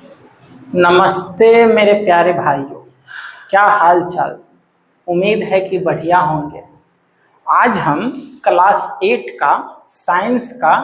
नमस्ते मेरे प्यारे भाइयों, क्या हाल चाल। उम्मीद है कि बढ़िया होंगे। आज हम क्लास 8 का साइंस का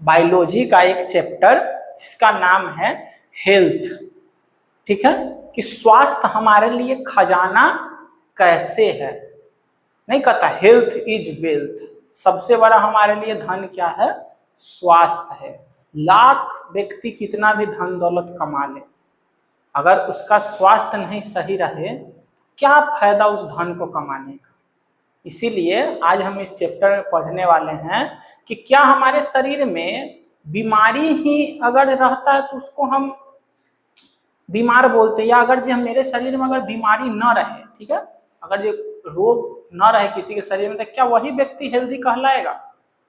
बायोलॉजी का एक चैप्टर जिसका नाम है हेल्थ, ठीक है, कि स्वास्थ्य हमारे लिए खजाना कैसे है। नहीं कहता हेल्थ इज वेल्थ, सबसे बड़ा हमारे लिए धन क्या है? स्वास्थ्य है। लाख व्यक्ति कितना भी धन दौलत कमा ले, अगर उसका स्वास्थ्य नहीं सही रहे क्या फायदा उस धन को कमाने का। इसीलिए आज हम इस चैप्टर में पढ़ने वाले हैं कि क्या हमारे शरीर में बीमारी ही अगर रहता है तो उसको हम बीमार बोलते हैं, या अगर जो मेरे शरीर में अगर बीमारी न रहे, ठीक है, अगर जो रोग न रहे किसी के शरीर में, तो क्या वही व्यक्ति हेल्दी कहलाएगा?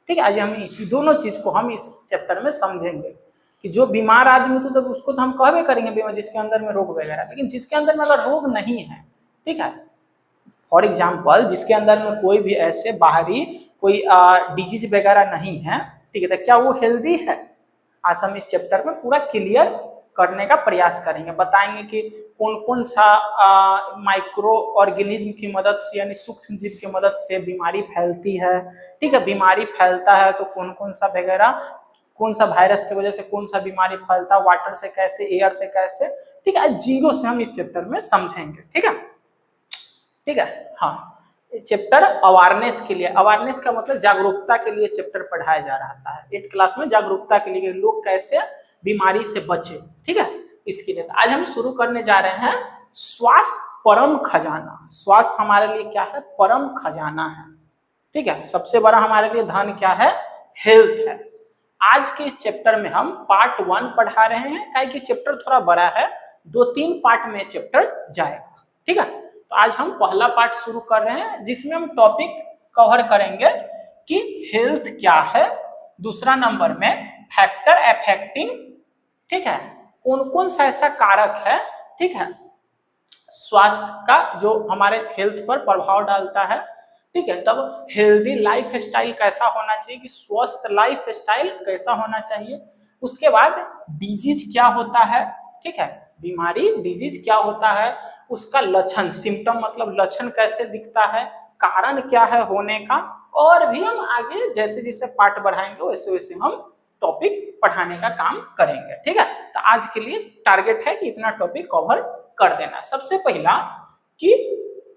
ठीक है, आज हम दोनों चीज को हम इस चैप्टर में समझेंगे कि जो बीमार आदमी तो उसको तो हम कहबे करेंगे बीमार, जिसके अंदर में रोग वगैरह, लेकिन जिसके अंदर में अगर रोग नहीं है, ठीक है, फॉर एग्जाम्पल जिसके अंदर में कोई भी ऐसे बाहरी कोई डिजीज वगैरह नहीं है, ठीक है, तो क्या वो हेल्दी है? आज हम इस चैप्टर में पूरा क्लियर करने का प्रयास करेंगे, बताएंगे कि कौन कौन सा माइक्रो ऑर्गेनिज्म की मदद से यानी सूक्ष्म जीव की मदद से बीमारी फैलती है। ठीक है, बीमारी फैलता है तो कौन कौन सा वगैरह, कौन सा वायरस की वजह से कौन सा बीमारी फैलता है, वाटर से कैसे, एयर से कैसे, ठीक है, जीरो से हम इस चैप्टर में समझेंगे। ठीक है, ठीक है, हाँ, चैप्टर अवेयरनेस के लिए, अवेयरनेस का मतलब जागरूकता के लिए चैप्टर पढ़ाया जा रहा है 8 क्लास में, जागरूकता के लिए लोग कैसे बीमारी से बचे। ठीक है, इसके लिए आज हम शुरू करने जा रहे हैं स्वास्थ्य परम खजाना। स्वास्थ्य हमारे लिए क्या है? परम खजाना है। ठीक है, सबसे बड़ा हमारे लिए धन क्या है? हेल्थ है। आज के इस चैप्टर में हम पार्ट 1 पढ़ा रहे हैं, काहे कि चैप्टर थोड़ा बड़ा है, 2-3 पार्ट में चैप्टर जाएगा। ठीक है, तो आज हम पहला पार्ट शुरू कर रहे हैं जिसमें हम टॉपिक कवर करेंगे कि हेल्थ क्या है, दूसरा नंबर में फैक्टर अफेक्टिंग, ठीक है, कौन कौन सा ऐसा कारक है, ठीक है, स्वास्थ्य का जो हमारे हेल्थ पर प्रभाव डालता है। ठीक है, तब हेल्दी लाइफ स्टाइल कैसा होना चाहिए, कि स्वस्थ लाइफ स्टाइल कैसा होना चाहिए। उसके बाद डिजीज क्या होता है, ठीक है, बीमारी डिजीज क्या होता है, उसका लक्षण, सिम्टम मतलब लक्षण कैसे दिखता है, कारण क्या है होने का, और भी हम आगे जैसे जैसे पार्ट बढ़ाएंगे वैसे वैसे हम टॉपिक पढ़ाने का काम करेंगे। ठीक है, तो आज के लिए टारगेट है कि इतना टॉपिक कवर कर देना। सबसे पहला कि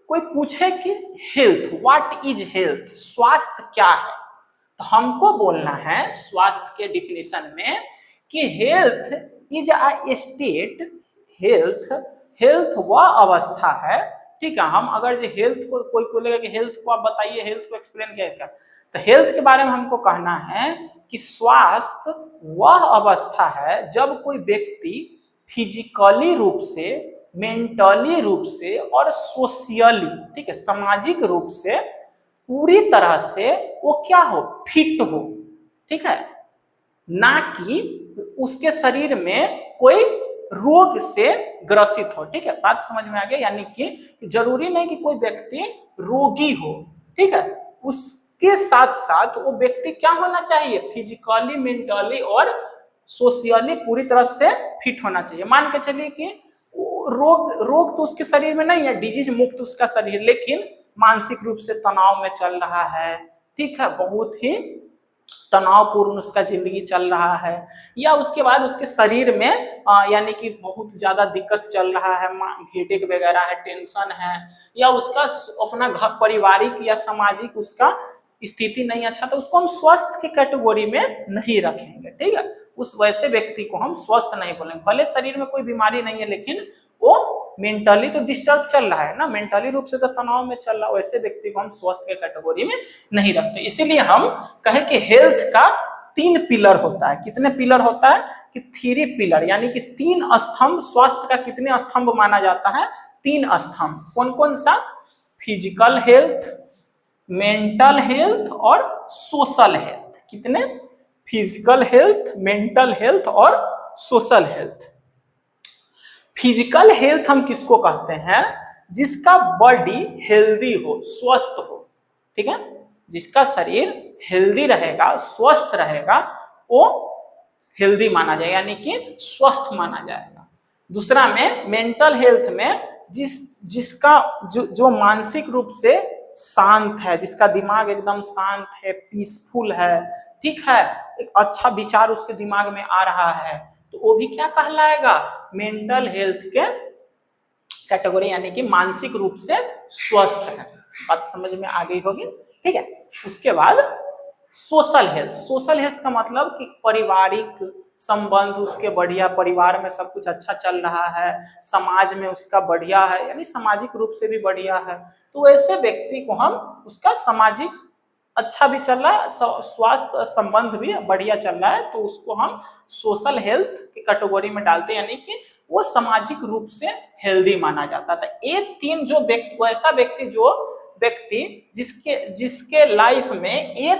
कोई पूछे कि हेल्थ, व्हाट इज हेल्थ, स्वास्थ्य क्या है, तो हमको बोलना है स्वास्थ्य के डिफिनेशन में कि health is a state, health, health वह अवस्था है। ठीक है, हम अगर जो हेल्थ को कोई बोलेगा कि हेल्थ को आप बताइए, हेल्थ को एक्सप्लेन क्या, तो हेल्थ के बारे में हमको कहना है कि स्वास्थ्य वह अवस्था है जब कोई व्यक्ति फिजिकली रूप से, मेंटली रूप से और सोशियली, ठीक है, सामाजिक रूप से पूरी तरह से वो क्या हो, फिट हो। ठीक है, ना कि उसके शरीर में कोई रोग से ग्रसित हो। ठीक है, बात समझ में आ गया, यानी कि जरूरी नहीं कि कोई व्यक्ति रोगी हो। ठीक है, उसके साथ साथ वो व्यक्ति क्या होना चाहिए, फिजिकली, मेंटली और सोशियली पूरी तरह से फिट होना चाहिए। मान के चलिए कि रोग तो उसके शरीर में नहीं है, डिजीज मुक्त उसका शरीर, लेकिन मानसिक रूप से तनाव में चल रहा है। ठीक है, बहुत ही तनावपूर्ण उसका जिंदगी चल रहा है, या उसके बाद उसके शरीर में यानी कि बहुत ज्यादा दिक्कत चल रहा है, हेडेक वगैरह है, टेंशन है, या उसका अपना घर पारिवारिक या सामाजिक उसका स्थिति नहीं अच्छा, तो उसको हम स्वस्थ के कैटेगरी में नहीं रखेंगे। ठीक है, उस वैसे व्यक्ति को हम स्वस्थ नहीं बोलेंगे। भले शरीर में कोई बीमारी नहीं है लेकिन वो मेंटली तो डिस्टर्ब चल रहा है ना, मेंटली रूप से तो तनाव में चल रहा है, वैसे व्यक्ति को हम स्वस्थ के कैटेगरी में नहीं रखते। इसीलिए हम कहें कि हेल्थ का 3 पिलर होता है। कितने पिलर होता है? कि 3 पिलर, यानी कि 3 स्तंभ। स्वास्थ्य का कितने स्तंभ माना जाता है? 3 स्तंभ। कौन कौन सा? फिजिकल हेल्थ, मेंटल हेल्थ और सोशल हेल्थ। कितने? फिजिकल हेल्थ, मेंटल हेल्थ और सोशल हेल्थ। फिजिकल हेल्थ हम किसको कहते हैं? जिसका बॉडी हेल्दी हो, स्वस्थ हो। ठीक है, जिसका शरीर हेल्दी रहेगा, स्वस्थ रहेगा, वो हेल्दी माना जाएगा, यानी कि स्वस्थ माना जाएगा। दूसरा में मेंटल हेल्थ में जिसका जो मानसिक रूप से शांत है, जिसका दिमाग एकदम शांत है, पीसफुल है, ठीक है, एक अच्छा विचार उसके दिमाग में आ रहा है, तो वो भी क्या कहलाएगा, मेंटल हेल्थ के कैटेगरी, यानी कि मानसिक रूप से स्वस्थ है। बात समझ में आ गई होगी, ठीक है। उसके बाद सोशल हेल्थ। सोशल हेल्थ का मतलब कि पारिवारिक संबंध उसके बढ़िया, परिवार में सब कुछ अच्छा चल रहा है, समाज में उसका बढ़िया है, यानी सामाजिक रूप से भी बढ़िया है, तो ऐसे व्यक्ति को हम उसका सामाजिक अच्छा भी चल रहा है, स्वास्थ्य संबंध भी बढ़िया चल रहा है, तो उसको हम सोशल हेल्थ की कैटेगरी में डालते हैं, यानी कि वो सामाजिक रूप से हेल्दी माना जाता था। ये तीन जो व्यक्ति, वैसा व्यक्ति जो व्यक्ति जिसके लाइफ में ये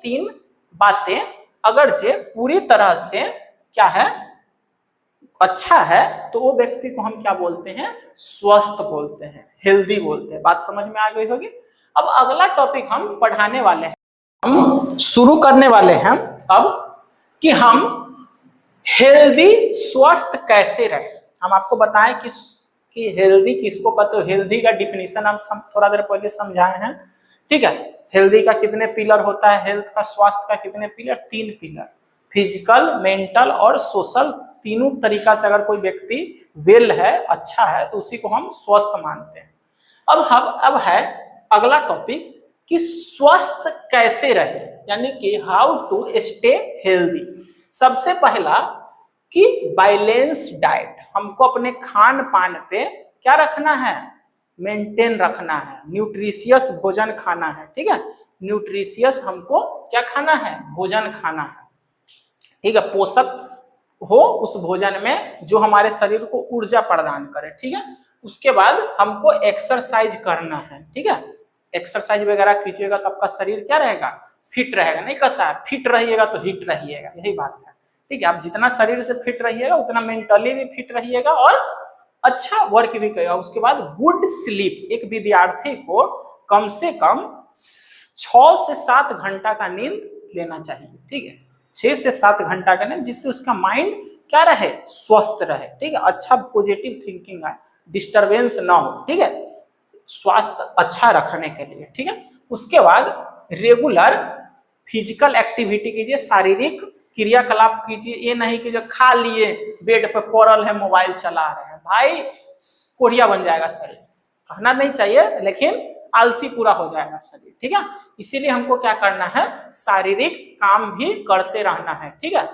तीन बातें अगर जे पूरी तरह से क्या है, अच्छा है, तो वो व्यक्ति को हम क्या बोलते हैं, स्वस्थ बोलते हैं, हेल्दी बोलते हैं। बात समझ में आ गई होगी। अब अगला टॉपिक हम पढ़ाने वाले हैं, हम शुरू करने वाले हैं अब कि हम हेल्दी स्वस्थ कैसे रहे। हम आपको बताएं कि हेल्दी किसको कहते हो। हेल्दी का डिफिनीशन हम थोड़ा देर पहले समझाए हैं, ठीक है। हेल्दी का कितने पिलर होता है, हेल्थ का, स्वास्थ्य का कितने पिलर, 3 पिलर, फिजिकल, मेंटल और सोशल। तीनों तरीका से अगर कोई व्यक्ति वेल है, अच्छा है, तो उसी को हम स्वस्थ मानते हैं। अब है अगला टॉपिक कि स्वस्थ कैसे रहे, यानी कि हाउ टू स्टे हेल्दी। सबसे पहला कि बैलेंस डाइट, हमको अपने खान पान पे क्या रखना है, मेंटेन रखना है, न्यूट्रिशियस भोजन खाना है, ठीक है। न्यूट्रिशियस हमको क्या खाना है, भोजन खाना है, ठीक है, पोषक हो उस भोजन में जो हमारे शरीर को ऊर्जा प्रदान करे, ठीक है। उसके बाद हमको एक्सरसाइज करना है, ठीक है। एक्सरसाइज वगैरह कीजिएगा तो आपका शरीर क्या रहेगा, फिट रहेगा। नहीं कहता है फिट रहिएगा तो हिट रहिएगा, यही बात है, ठीक है। आप जितना शरीर से फिट रहिएगा उतना मेंटली भी फिट रहिएगा और अच्छा वर्क भी करेगा। उसके बाद गुड स्लीप, एक विद्यार्थी को कम से कम 6 से 7 घंटा का नींद लेना चाहिए, ठीक है, 6 से 7 घंटा का नींद, जिससे उसका माइंड क्या रहे, स्वस्थ रहे, ठीक है, अच्छा पॉजिटिव थिंकिंग आए, डिस्टरबेंस ना हो, ठीक है, स्वास्थ्य अच्छा रखने के लिए, ठीक है। उसके बाद रेगुलर फिजिकल एक्टिविटी कीजिए, शारीरिक क्रियाकलाप कीजिए। ये नहीं कि जो खा लिए बेड पर पड़ल है मोबाइल चला रहे हैं, भाई कोढ़िया बन जाएगा शरीर, कहना नहीं चाहिए, लेकिन आलसी पूरा हो जाएगा शरीर, ठीक है। इसीलिए हमको क्या करना है, शारीरिक काम भी करते रहना है, ठीक है।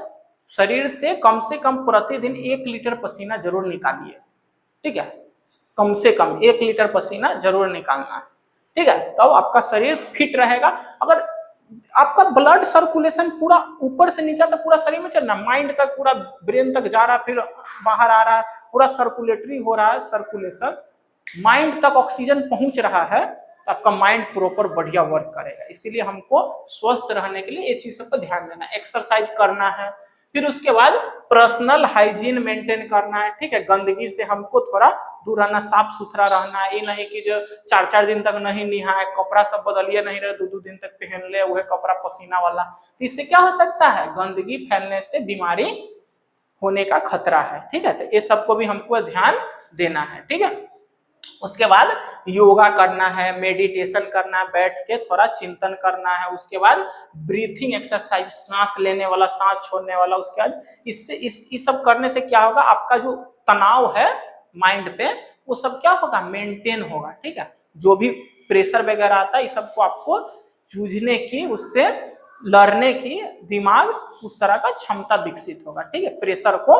शरीर से कम प्रतिदिन 1 लीटर पसीना जरूर निकालिए, ठीक है, कम से कम 1 लीटर पसीना जरूर निकालना है, ठीक है, तब तो आपका शरीर फिट रहेगा। अगर आपका ब्लड सर्कुलेशन पूरा ऊपर से नीचे तक पूरा शरीर में चल रहा है, माइंड तक, पूरा ब्रेन तक जा रहा है, फिर बाहर आ रहा है, पूरा सर्कुलेटरी हो रहा है, सर्कुलेशन माइंड तक ऑक्सीजन पहुंच रहा है, तो आपका माइंड प्रॉपर बढ़िया वर्क करेगा। इसीलिए हमको स्वस्थ रहने के लिए ये चीज सबको ध्यान देना है, एक्सरसाइज करना है। फिर उसके बाद पर्सनल हाइजीन मेंटेन करना है, ठीक है, गंदगी से हमको थोड़ा दूर रहना, साफ सुथरा रहना है। ये नहीं कि जो 4-4 दिन तक नहीं नहाए, कपड़ा सब बदलिए नहीं रहे, 2-2 दिन तक पहन ले वह कपड़ा पसीना वाला, तो इससे क्या हो सकता है, गंदगी फैलने से बीमारी होने का खतरा है, ठीक है। तो ये सबको भी हमको ध्यान देना है, ठीक है। उसके बाद योगा करना है, मेडिटेशन करना है, बैठ के थोड़ा चिंतन करना है। उसके बाद ब्रीथिंग एक्सरसाइज, सांस लेने वाला, सांस छोड़ने वाला। उसके बाद इससे इस सब करने से क्या होगा, आपका जो तनाव है माइंड पे वो सब क्या होगा, मेंटेन होगा, ठीक है। जो भी प्रेशर वगैरह आता है, इस सबको आपको जूझने की, उससे लड़ने की दिमाग उस तरह का क्षमता विकसित होगा, ठीक है, प्रेशर को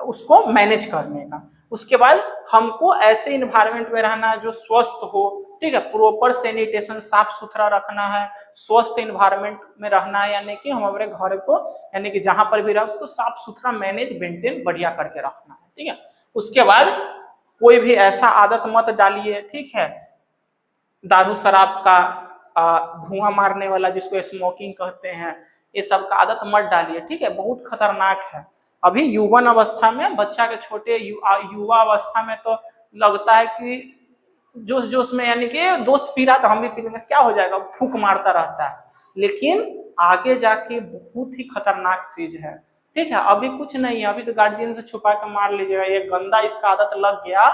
उसको मैनेज करने का। उसके बाद हमको ऐसे इन्वायरमेंट में रहना जो स्वस्थ हो, ठीक है, प्रॉपर सैनिटेशन, साफ सुथरा रखना है, स्वस्थ इन्वायरमेंट में रहना है, यानी कि हम अपने घर को, यानी कि जहां पर भी रहे उसको साफ सुथरा मैनेज मेंटेन बढ़िया करके रखना है, ठीक है। उसके बाद कोई भी ऐसा आदत मत डालिए, ठीक है, दारू शराब का, धुआं मारने वाला जिसको स्मोकिंग कहते हैं, ये सब का आदत मत डालिए, ठीक है, बहुत खतरनाक है। अभी युवन अवस्था में, बच्चा के छोटे युवा अवस्था में तो लगता है कि जोश जोश में, यानी कि दोस्त पी रहा तो हम भी पी लेंगे, क्या हो जाएगा, फूंक मारता रहता है। लेकिन आगे जाके बहुत ही खतरनाक चीज है। ठीक है, अभी कुछ नहीं है, अभी तो गार्जियन से छुपा के मार लीजिएगा, ये गंदा इसका आदत लग गया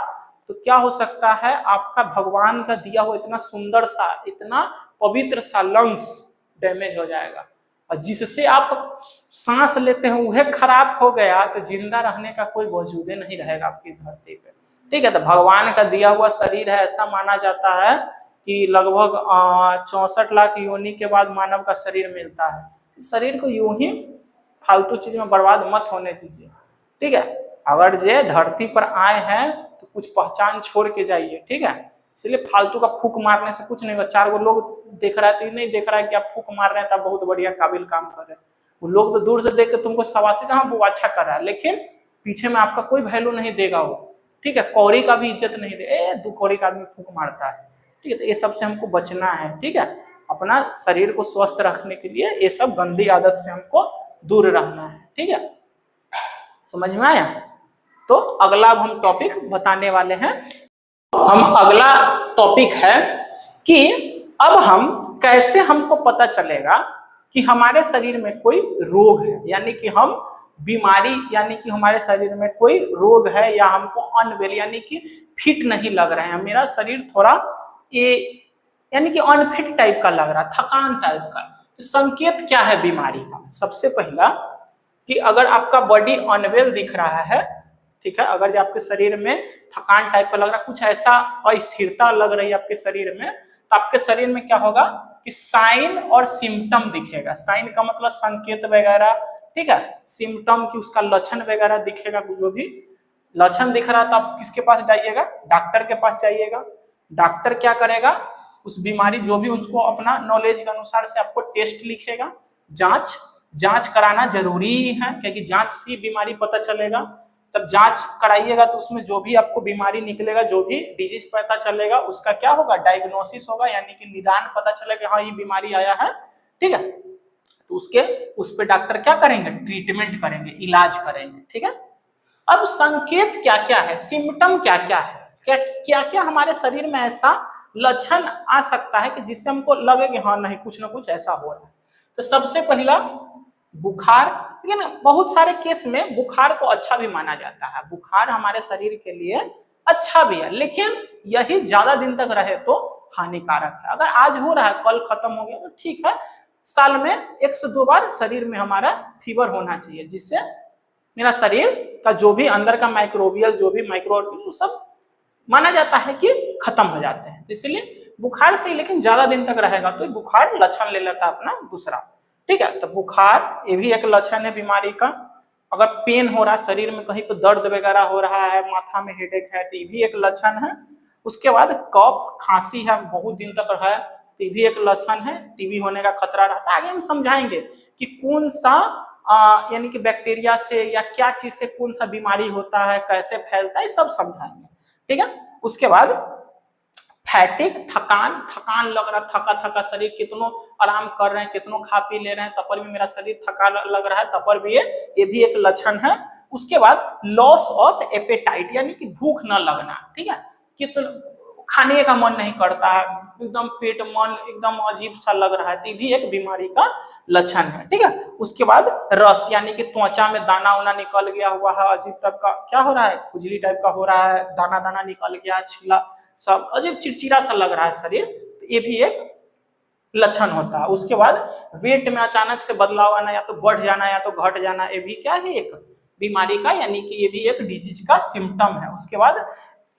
तो क्या हो सकता है, आपका भगवान का दिया हुआ इतना सुंदर सा, इतना पवित्र सा लंग्स डैमेज हो जाएगा, और जिससे आप सांस लेते हैं वह खराब हो गया तो जिंदा रहने का कोई वजूद नहीं रहेगा आपकी धरती पे। ठीक है, तो भगवान का दिया हुआ शरीर है, ऐसा माना जाता है कि लगभग 64 लाख योनि के बाद मानव का शरीर मिलता है। इस शरीर को यूं ही फालतू चीज में बर्बाद मत होने दीजिए। ठीक है, अगर जे धरती पर आए हैं तो कुछ पहचान छोड़ के जाइए। ठीक है, इसलिए फालतू का फूक मारने से कुछ नहीं होगा। 4 गो लोग देख रहा है तो नहीं देख रहा है कि आप फूक मार रहे हैं तब बहुत बढ़िया काबिल काम कर रहे हैं, वो लोग तो दूर से देख के तुमको शाबाशी हाँ वो अच्छा कर रहा है, लेकिन पीछे में आपका कोई वैल्यू नहीं देगा वो। ठीक है, कौड़ी का भी इज्जत नहीं दे, 2 कौड़ी का आदमी फूक मारता है। ठीक है, तो ये सबसे हमको बचना है। ठीक है, अपना शरीर को स्वस्थ रखने के लिए ये सब गंदी आदत से हमको दूर रहना है। ठीक है, समझ में आया? तो अगला अब हम टॉपिक बताने वाले हैं। हम अगला टॉपिक है कि अब हम कैसे हमको पता चलेगा कि हमारे शरीर में कोई रोग है, यानी कि हम बीमारी, यानी कि हमारे शरीर में कोई रोग है या हमको अनवेल यानी कि फिट नहीं लग रहे हैं, मेरा शरीर थोड़ा ये यानी कि अनफिट टाइप का लग रहा है, थकान टाइप का। तो संकेत क्या है बीमारी का? सबसे पहला कि अगर आपका बॉडी अनवेल दिख रहा है, ठीक है, अगर आपके शरीर में थकान टाइप का लग रहा है, कुछ ऐसा अस्थिरता लग रही है आपके शरीर में, तो आपके शरीर में क्या होगा कि साइन और सिम्टम दिखेगा। साइन का मतलब संकेत वगैरह, ठीक है, सिम्टम की उसका लक्षण वगैरह दिखेगा। जो भी लक्षण दिख रहा है तो आप किसके पास जाइएगा? डॉक्टर के पास जाइएगा। डॉक्टर क्या करेगा? उस बीमारी जो भी उसको अपना नॉलेज के अनुसार से आपको टेस्ट लिखेगा। जांच कराना जरूरी है, क्योंकि जांच से बीमारी पता चलेगा। तब जांच कराइएगा तो उसमें जो भी आपको बीमारी निकलेगा, जो भी डिजीज पता चलेगा, उसका क्या होगा? डायग्नोसिस होगा, यानी कि निदान पता चलेगा, हाँ ये बीमारी आया है। ठीक है, तो उस पे डॉक्टर क्या करेंगे? ट्रीटमेंट करेंगे, इलाज करेंगे। ठीक है, अब संकेत क्या क्या है, सिम्टम क्या क्या है, क्या क्या हमारे शरीर में ऐसा लक्षण आ सकता है कि जिससे हमको लगे कि हाँ नहीं कुछ ना कुछ ऐसा हो रहा है। तो सबसे पहला बुखार, लेकिन बहुत सारे केस में बुखार को अच्छा भी माना जाता है। बुखार हमारे शरीर के लिए अच्छा भी है, लेकिन यही ज्यादा दिन तक रहे तो हानिकारक है। अगर आज हो रहा है कल खत्म हो गया तो ठीक है, साल में 1 से 2 बार शरीर में हमारा फीवर होना चाहिए, जिससे मेरा शरीर का जो भी अंदर का माइक्रोबियल, जो भी माइक्रो वो सब माना जाता है कि खत्म हो जाते हैं। तो इसलिए बुखार से, लेकिन ज्यादा दिन तक रहेगा तो बुखार लक्षण ले लेता है अपना दूसरा। ठीक है, तो बुखार ये भी एक लक्षण है बीमारी का। अगर पेन हो रहा है शरीर में, कहीं पर दर्द वगैरह हो रहा है, माथा में हेडेक है, तो ये भी एक लक्षण है। उसके बाद कफ खांसी है बहुत दिन तक है, तो ये भी एक लक्षण है। टीबी होने का खतरा रहता है। आगे हम समझाएंगे कि कौन सा यानी कि बैक्टीरिया से या क्या चीज से कौन सा बीमारी होता है, कैसे फैलता है, सब समझाएंगे। ठीक है, उसके बाद फैटिक, थकान लग रहा, थका थका शरीर, कितनों आराम कर रहे हैं, कितनों खा पी ले रहे हैं, तब पर भी मेरा शरीर थका लग रहा है, तब पर भी ये भी एक लक्षण है। उसके बाद लॉस ऑफ एपेटाइट, यानी कि भूख न लगना। ठीक है, कितना खाने का मन नहीं करता है, एकदम पेट मन एकदम अजीब सा लग रहा है, तो ये भी एक बीमारी का लक्षण है। ठीक है, उसके बाद रस, यानी कि त्वचा में दाना वाना निकल गया हुआ है, अजीब टाइप का क्या हो रहा है, खुजली टाइप का हो रहा है, दाना दाना निकल गया, छिला सब अजीब चिड़चिड़ा सा लग रहा है शरीर, तो ये भी एक लक्षण होता है। उसके बाद वेट में अचानक से बदलाव आना, या तो बढ़ जाना या तो घट जाना, ये भी क्या है? एक बीमारी का, यानी कि ये भी एक डिजीज का सिम्टम है। उसके बाद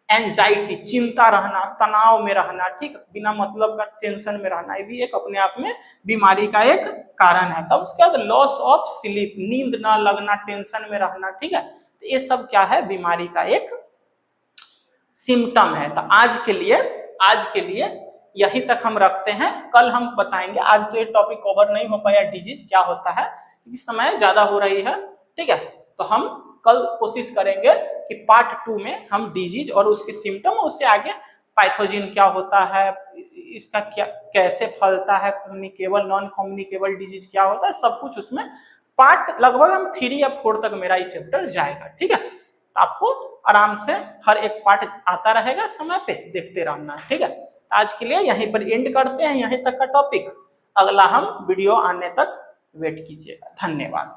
एंजाइटी, चिंता रहना, तनाव में रहना, ठीक, बिना मतलब का टेंशन में रहना, ये भी एक अपने आप में बीमारी का एक कारण है। तब उसके बाद लॉस ऑफ स्लीप, नींद ना लगना, टेंशन में रहना। ठीक है, तो ये सब क्या है? बीमारी का एक सिम्टम है। तो आज के लिए यही तक हम रखते हैं। कल हम बताएंगे, आज तो ये टॉपिक कवर नहीं हो पाया डिजीज क्या होता है, क्योंकि समय ज्यादा हो रही है। ठीक है, तो हम कल कोशिश करेंगे कि पार्ट 2 में हम डिजीज और उसके सिम्टम, उससे आगे पैथोजन क्या होता है, इसका क्या कैसे फैलता है, कम्युनिकेबल नॉन कम्युनिकेबल डिजीज क्या होता है, सब कुछ उसमें पार्ट लगभग हम 3 या 4 तक मेरा ये चैप्टर जाएगा। ठीक है, तो आपको आराम से हर एक पार्ट आता रहेगा, समय पे देखते रहना। ठीक है, आज के लिए यहीं पर एंड करते हैं, यहीं तक का टॉपिक। अगला हम वीडियो आने तक वेट कीजिएगा। धन्यवाद।